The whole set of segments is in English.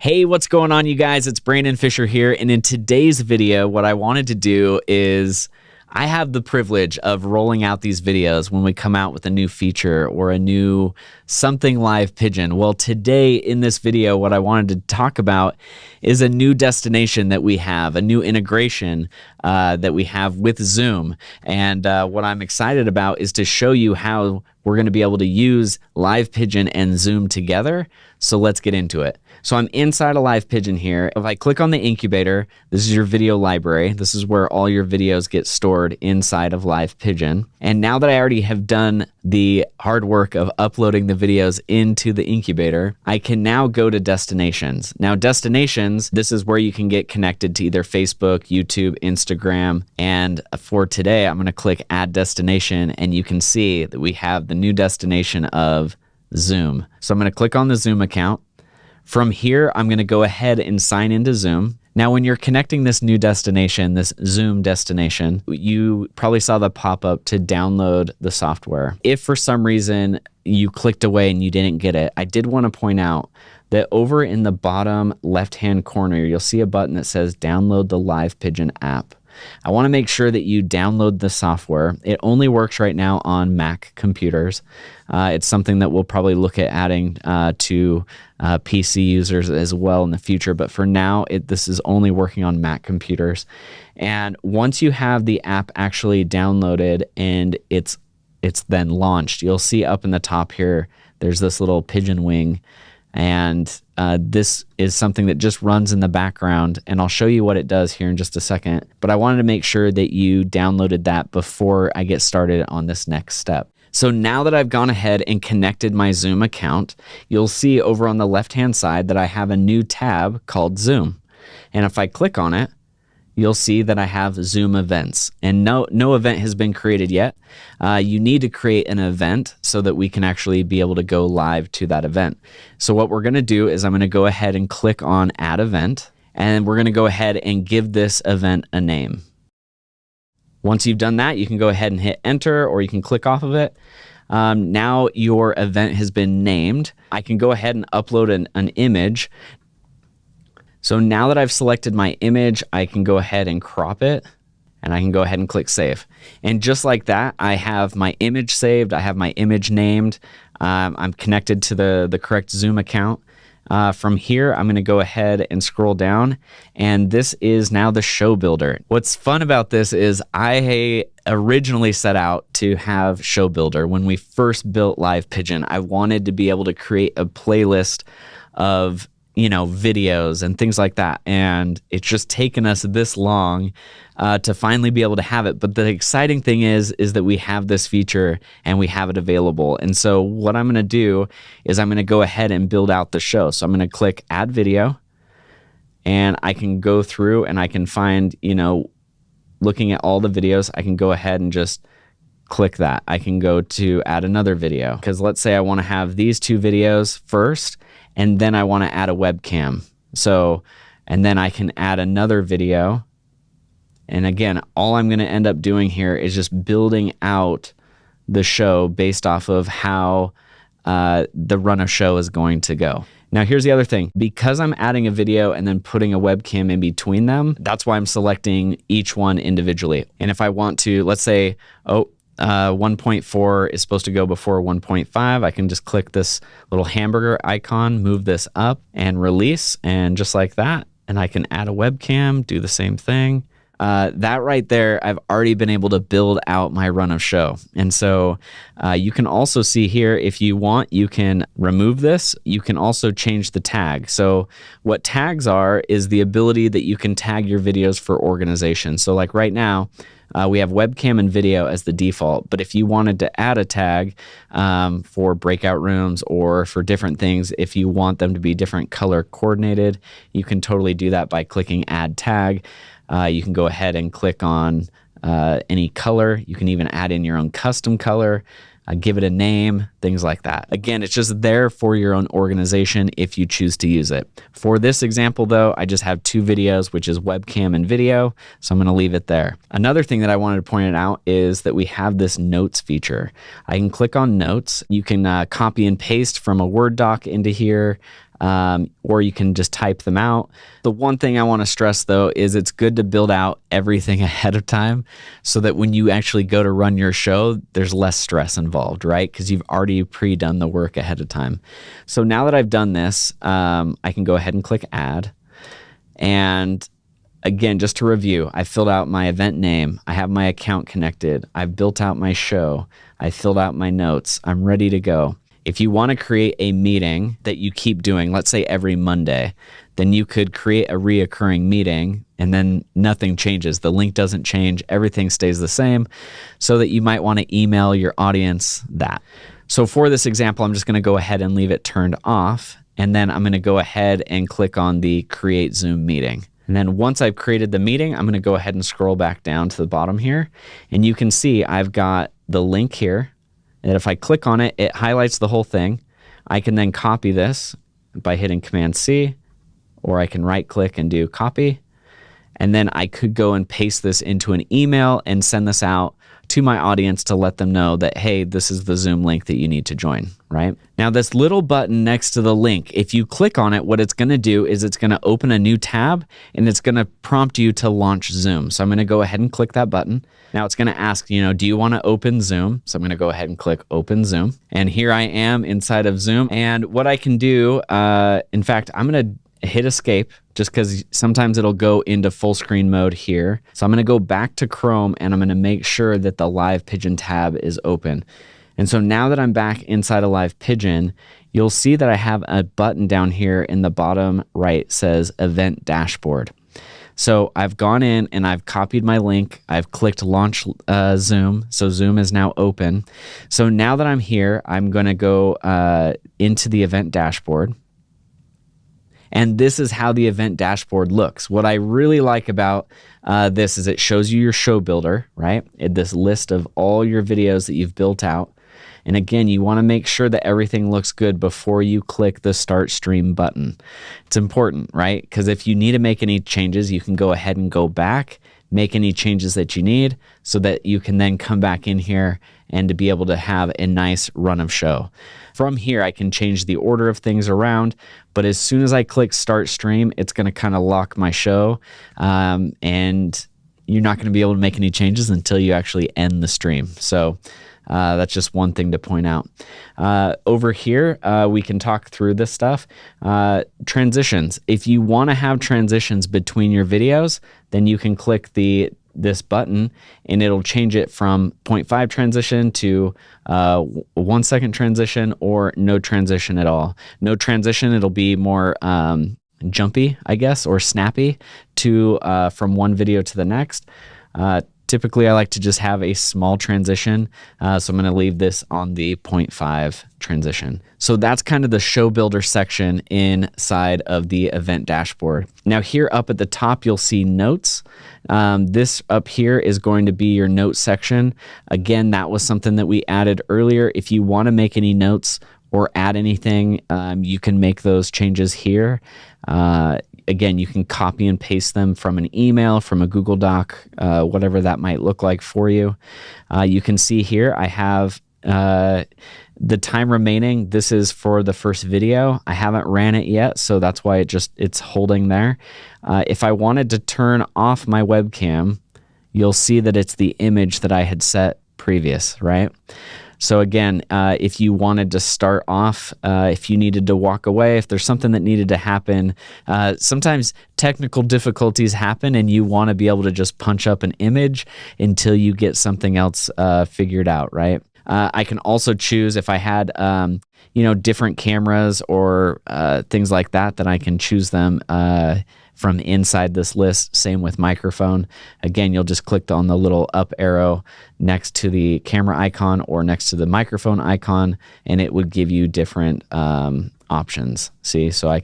Hey, what's going on, you guys? It's Brandon Fisher here, and in today's video, what I wanted to do is I have the privilege of rolling out these videos when we come out with a new feature or a new something live pigeon. Well, today in this video, what I wanted to talk about is a new destination that we have, a new integration that we have with Zoom. And what I'm excited about is to show you how we're going to be able to use Live Pigeon and Zoom together. So let's get into it. So I'm inside a Live Pigeon here. If I click on the incubator, this is your video library. This is where all your videos get stored inside of Live Pigeon. And now that I already have done the hard work of uploading the videos into the incubator, I can now go to destinations. Now destinations, this is where you can get connected to either Facebook, YouTube, Instagram. And for today, I'm going to click add destination, and you can see that we have the new destination of Zoom. So I'm going to click on the Zoom account. From here, I'm going to go ahead and sign into Zoom. Now, when you're connecting this new destination, this Zoom destination, you probably saw the pop-up to download the software. If for some reason you clicked away and you didn't get it, I did want to point out that over in the bottom left-hand corner, you'll see a button that says download the Live Pigeon app. I want to make sure that you download the software. It only works right now on Mac computers. It's something that we'll probably look at adding to PC users as well in the future. But for now, this is only working on Mac computers. And once you have the app actually downloaded and it's then launched, you'll see up in the top here, there's this little pigeon wing. And this is something that just runs in the background, and I'll show you what it does here in just a second. But I wanted to make sure that you downloaded that before I get started on this next step. So now that I've gone ahead and connected my Zoom account, you'll see over on the left-hand side that I have a new tab called Zoom. And if I click on it, you'll see that I have Zoom events, and no event has been created yet. You need to create an event so that we can actually be able to go live to that event. So what we're going to do is I'm going to go ahead and click on add event, and we're going to go ahead and give this event a name. Once you've done that, you can go ahead and hit enter, or you can click off of it. Now your event has been named. I can go ahead and upload an image. So now that I've selected my image, I can go ahead and crop it, and I can go ahead and click save. And just like that, I have my image saved. I have my image named. I'm connected to the correct Zoom account. From here, I'm going to go ahead and scroll down, and this is now the show builder. What's fun about this is I originally set out to have show builder. When we first built Live Pigeon, I wanted to be able to create a playlist of videos and things like that. And it's just taken us this long to finally be able to have it. But the exciting thing is that we have this feature and we have it available. And so what I'm going to do is I'm going to go ahead and build out the show. So I'm going to click add video, and I can go through and I can find, looking at all the videos, I can go ahead and just click that. I can go to add another video, because let's say I want to have these two videos first, and then I want to add a webcam. And then I can add another video. And again, all I'm going to end up doing here is just building out the show based off of how the run of show is going to go. Now, here's the other thing. Because I'm adding a video and then putting a webcam in between them, that's why I'm selecting each one individually. And if I want to, let's say, 1.4 is supposed to go before 1.5. I can just click this little hamburger icon, move this up, and release, and just like that. And I can add a webcam, do the same thing. That right there, I've already been able to build out my run of show. And so you can also see here, if you want, you can remove this. You can also change the tag. So what tags are is the ability that you can tag your videos for organization. So like right now, we have webcam and video as the default, but if you wanted to add a tag for breakout rooms or for different things, if you want them to be different color coordinated, you can totally do that by clicking add tag. You can go ahead and click on any color. You can even add in your own custom color. Give it a name, things like that. Again, it's just there for your own organization if you choose to use it. For this example though, I just have two videos, which is webcam and video, so I'm gonna leave it there. Another thing that I wanted to point out is that we have this notes feature. I can click on notes. You can copy and paste from a Word doc into here. or you can just type them out. The one thing I want to stress though is it's good to build out everything ahead of time so that when you actually go to run your show, there's less stress involved, right? Because you've already pre-done the work ahead of time. So now that I've done this, I can go ahead and click add. And again, just to review, I filled out my event name. I have my account connected. I've built out my show. I filled out my notes. I'm ready to go. If you want to create a meeting that you keep doing, let's say every Monday, then you could create a reoccurring meeting and then nothing changes. The link doesn't change. Everything stays the same, so that you might want to email your audience that. So for this example, I'm just going to go ahead and leave it turned off. And then I'm going to go ahead and click on the Create Zoom Meeting. And then once I've created the meeting, I'm going to go ahead and scroll back down to the bottom here. And you can see I've got the link here. And if I click on it, it highlights the whole thing. I can then copy this by hitting Command C, or I can right click and do copy. And then I could go and paste this into an email and send this out to my audience to let them know that, hey, this is the Zoom link that you need to join, right? Now, this little button next to the link, if you click on it, what it's going to do is it's going to open a new tab and it's going to prompt you to launch Zoom. So I'm going to go ahead and click that button. Now it's going to ask, do you want to open Zoom? So I'm going to go ahead and click Open Zoom. And here I am inside of Zoom. And what I can do, in fact, I'm going to hit escape just because sometimes it'll go into full screen mode here. So I'm going to go back to Chrome and I'm going to make sure that the Live Pigeon tab is open. And so now that I'm back inside of Live Pigeon, you'll see that I have a button down here in the bottom right says Event Dashboard. So I've gone in and I've copied my link. I've clicked Launch Zoom. So Zoom is now open. So now that I'm here, I'm going to go into the Event Dashboard. And this is how the event dashboard looks. What I really like about this is it shows you your show builder, right? This list of all your videos that you've built out. And again, you want to make sure that everything looks good before you click the Start Stream button. It's important, right? Because if you need to make any changes, you can go ahead and go back, make any changes that you need so that you can then come back in here and to be able to have a nice run of show. From here, I can change the order of things around, but as soon as I click Start Stream, it's going to kind of lock my show, and you're not going to be able to make any changes until you actually end the stream. So that's just one thing to point out. Over here, we can talk through this stuff. Transitions. If you want to have transitions between your videos, then you can click this button and it'll change it from 0.5 transition to 1 second transition or no transition at all. No transition, it'll be more jumpy, I guess, or snappy to from one video to the next. Typically, I like to just have a small transition, so I'm going to leave this on the 0.5 transition. So that's kind of the show builder section inside of the event dashboard. Now here up at the top, you'll see notes. This up here is going to be your notes section. Again, that was something that we added earlier. If you want to make any notes or add anything, you can make those changes here. Again, you can copy and paste them from an email, from a Google Doc, whatever that might look like for you. You can see here I have the time remaining. This is for the first video. I haven't ran it yet, so that's why it's holding there. If I wanted to turn off my webcam, you'll see that it's the image that I had set previous, right? So again, if you wanted to start off, if you needed to walk away, if there's something that needed to happen, sometimes technical difficulties happen and you want to be able to just punch up an image until you get something else figured out, right? I can also choose if I had, different cameras or things like that, then I can choose them from inside this list. Same with microphone. Again, you'll just click on the little up arrow next to the camera icon or next to the microphone icon, and it would give you different options. See, so I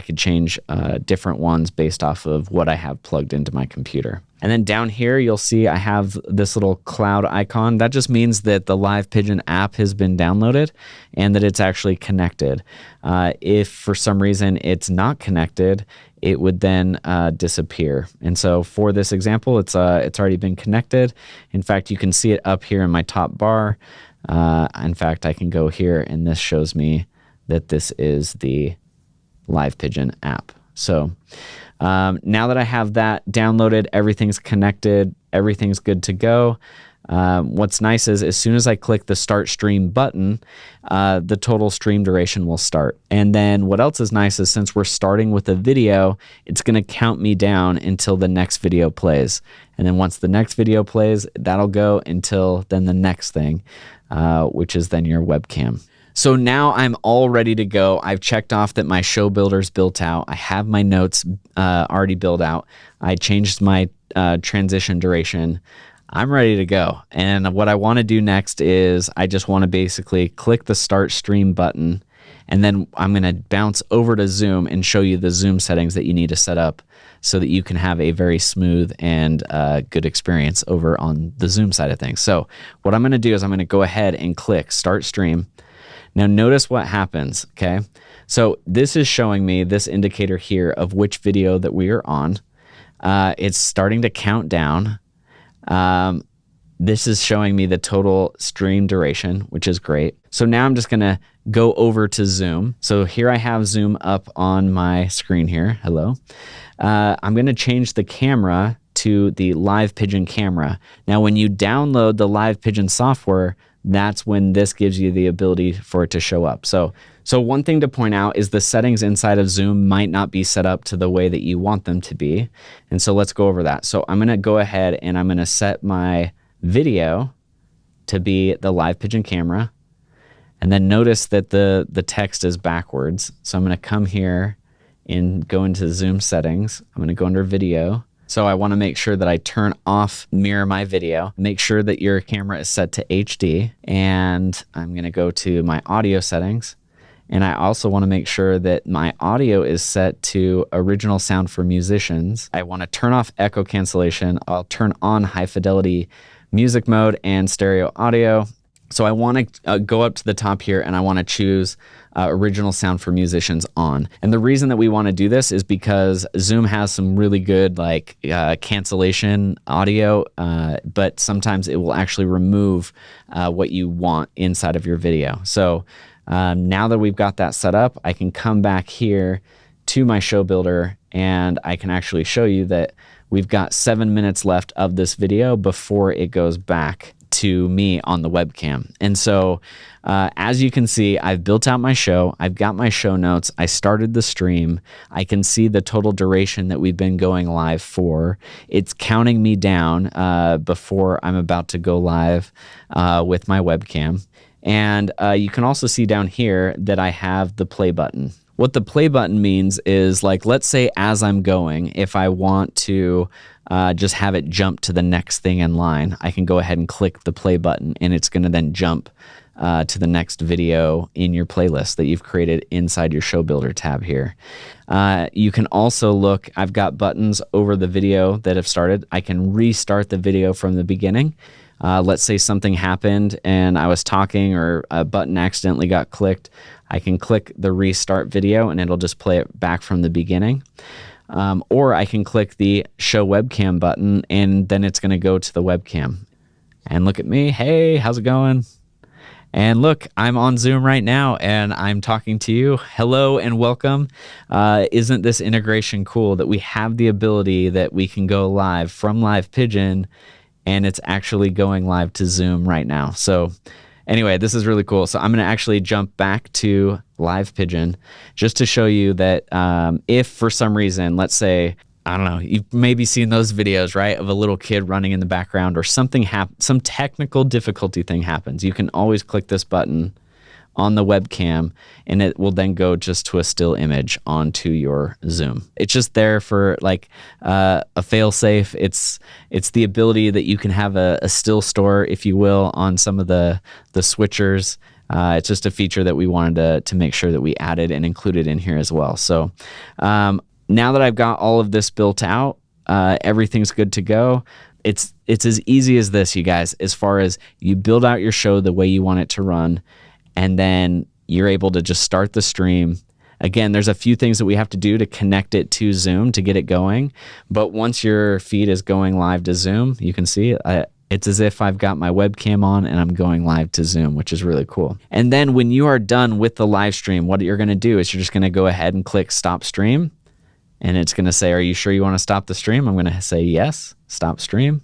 could change different ones based off of what I have plugged into my computer. And then down here, you'll see I have this little cloud icon. That just means that the Live Pigeon app has been downloaded and that it's actually connected. If for some reason it's not connected, it would then disappear. And so for this example, it's already been connected. In fact, you can see it up here in my top bar. In fact, I can go here and this shows me that this is the Live Pigeon app. So now that I have that downloaded, everything's connected, everything's good to go. What's nice is as soon as I click the start stream button, the total stream duration will start. And then what else is nice is since we're starting with a video, it's going to count me down until the next video plays. And then once the next video plays, that'll go until then the next thing, which is then your webcam. So now I'm all ready to go. I've checked off that my show builder's built out. I have my notes already built out. I changed my transition duration. I'm ready to go. And what I want to do next is I just want to basically click the start stream button, and then I'm going to bounce over to Zoom and show you the Zoom settings that you need to set up so that you can have a very smooth and good experience over on the Zoom side of things. So what I'm going to do is I'm going to go ahead and click start stream. Now notice what happens, okay? So this is showing me this indicator here of which video that we are on. It's starting to count down. This is showing me the total stream duration, which is great. So now I'm just gonna go over to Zoom. So here I have Zoom up on my screen here. Hello. I'm gonna change the camera to the Live Pigeon camera. Now, when you download the Live Pigeon software, that's when this gives you the ability for it to show up. So one thing to point out is the settings inside of Zoom might not be set up to the way that you want them to be. And so let's go over that. So I'm gonna go ahead and I'm gonna set my video to be the Live Pigeon camera. And then notice that the text is backwards. So I'm gonna come here and go into Zoom settings. I'm gonna go under video. So I want to make sure that I turn off mirror my video. Make sure that your camera is set to HD. And I'm going to go to my audio settings. And I also want to make sure that my audio is set to original sound for musicians. I want to turn off echo cancellation. I'll turn on high fidelity music mode and stereo audio. So I want to go up to the top here and I want to choose original sound for musicians on. And the reason that we want to do this is because Zoom has some really good like cancellation audio, but sometimes it will actually remove what you want inside of your video. So now that we've got that set up, I can come back here to my show builder and I can actually show you that we've got 7 minutes left of this video before it goes back to me on the webcam. And so as you can see, I've built out my show. I've got my show notes. I started the stream. I can see the total duration that we've been going live for. It's counting me down before I'm about to go live with my webcam. And you can also see down here that I have the play button. What the play button means is, like, let's say as I'm going, if I want to just have it jump to the next thing in line, I can go ahead and click the play button and it's going to then jump to the next video in your playlist that you've created inside your show builder tab here. You can also look, I've got buttons over the video that have started. I can restart the video from the beginning. Let's say something happened and I was talking or a button accidentally got clicked. I can click the restart video and it'll just play it back from the beginning. Or I can click the show webcam button and then it's going to go to the webcam. And look at me. Hey, how's it going? And look, I'm on Zoom right now and I'm talking to you. Hello and welcome. Isn't this integration cool that we have the ability that we can go live from Live Pigeon and it's actually going live to Zoom right now? So anyway, this is really cool. So I'm going to actually jump back to Live Pigeon just to show you that if for some reason, let's say, I don't know, you've maybe seen those videos, right, of a little kid running in the background or something some technical difficulty thing happens. You can always click this button on the webcam and it will then go just to a still image onto your Zoom. It's just there for like a fail-safe. It's the ability that you can have a still store, if you will, on some of the switchers. It's just a feature that we wanted to make sure that we added and included in here as well. So now that I've got all of this built out, everything's good to go. It's as easy as this, you guys, as far as you build out your show the way you want it to run, and then you're able to just start the stream. Again, there's a few things that we have to do to connect it to Zoom to get it going. But once your feed is going live to Zoom, you can see It's as if I've got my webcam on and I'm going live to Zoom, which is really cool. And then when you are done with the live stream, what you're going to do is you're just going to go ahead and click stop stream. And it's going to say, are you sure you want to stop the stream? I'm going to say yes, stop stream.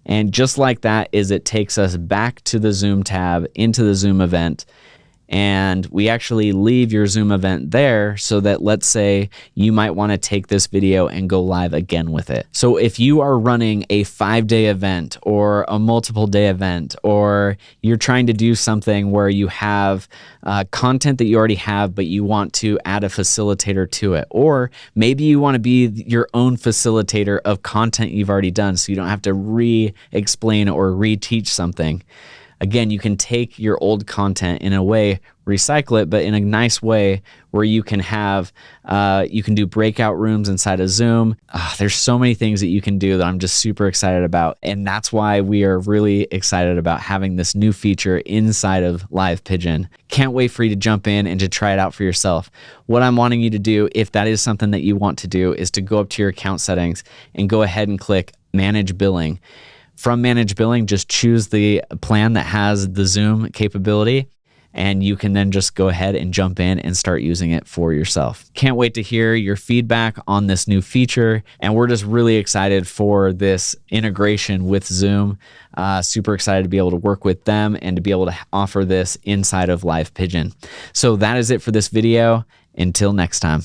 And just like that it takes us back to the Zoom tab, into the Zoom event. And we actually leave your Zoom event there so that, let's say you might want to take this video and go live again with it. So if you are running a 5-day event or a multiple day event, or you're trying to do something where you have content that you already have, but you want to add a facilitator to it, or maybe you want to be your own facilitator of content you've already done so you don't have to re-explain or reteach something. Again, you can take your old content in a way, recycle it, but in a nice way where you can have, you can do breakout rooms inside of Zoom. There's so many things that you can do that I'm just super excited about. And that's why we are really excited about having this new feature inside of Live Pigeon. Can't wait for you to jump in and to try it out for yourself. What I'm wanting you to do, if that is something that you want to do, is to go up to your account settings and go ahead and click Manage Billing. From Manage Billing, just choose the plan that has the Zoom capability, and you can then just go ahead and jump in and start using it for yourself. Can't wait to hear your feedback on this new feature, and we're just really excited for this integration with Zoom. Super excited to be able to work with them and to be able to offer this inside of Live Pigeon. So that is it for this video. Until next time.